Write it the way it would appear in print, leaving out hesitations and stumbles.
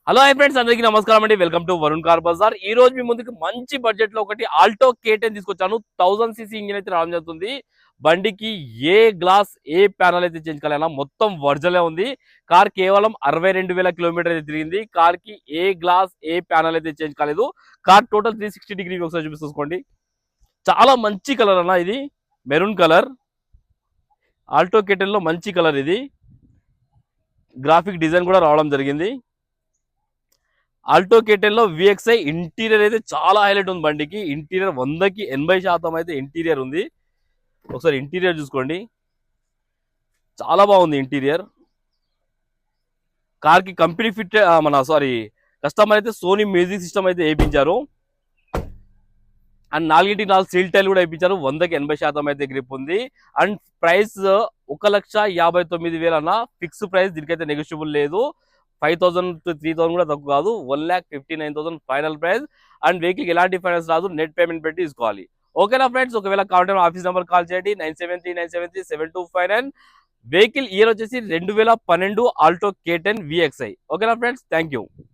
Hello hi friends, అందరికీ నమస్కారం అండి. Welcome to Varun car Bazaar. ఈ రోజు మీ ముందుకు మంచి బడ్జెట్ లో ఒకటి ఆల్టో K10 తీసుకొచ్చాను. 1000cc ఇంజిన్ అయితే రావడం జరుగుతుంది. బండికి ఏ గ్లాస్ ఏ ప్యానల్ అయితే చేంజ్ కాలేనా, మొత్తం వర్జలే ఉంది. కార్ కేవలం 62,000 కిలోమీటర్ అయితే తిరిగింది. కార్ కి ఏ గ్లాస్ ఏ ప్యానల్ అయితే చేంజ్ కాలేదు. కార్ టోటల్ 360 డిగ్రీ ఒకసారి చూసుకోండి. చాలా మంచి కలర్ అన్న, ఇది మెరూన్ కలర్. ఆల్టో K10 లో మంచి కలర్ ఇది. గ్రాఫిక్ డిజైన్ కూడా రావడం జరిగింది. ఆల్టో K10 లో VXI ఇంటీరియర్ అయితే చాలా హైలైట్ ఉంది. బండికి ఇంటీరియర్ 100కి 80% అయితే ఇంటీరియర్ ఉంది. ఒకసారి ఇంటీరియర్ చూసుకోండి, చాలా బాగుంది ఇంటీరియర్. కార్ కి కంపెనీ ఫిట్ కస్టమర్ అయితే సోనీ మ్యూజిక్ సిస్టమ్ అయితే వేయించారు. అండ్ 4x4 సీల్ టైల్ కూడా వేయించారు. 100కి 80% అయితే గ్రిప్ ఉంది. అండ్ ప్రైస్ 1,59,000 అన్న ఫిక్స్ ప్రైస్. దీనికైతే నెగోషియబుల్ లేదు. 5,000 to 3,000 కూడా తక్కువ కాదు. 1,59,000 ఫైనల్ ప్రైస్. అండ్ వెహికల్ ఎలాంటి ఫైనాన్స్ రాదు, నెట్ పేమెంట్ పెట్టి తీసుకోవాలి. ఓకేనా ఫ్రెండ్స్, ఒకవేళ కావాలంటే ఆఫీస్ నెంబర్ కాల్ చేయండి 9739737259. వెహికల్ ఇయర్ వచ్చేసి 2012 ఆల్టో K10 VXI. ఓకేనా ఫ్రెండ్స్, థ్యాంక్ యూ.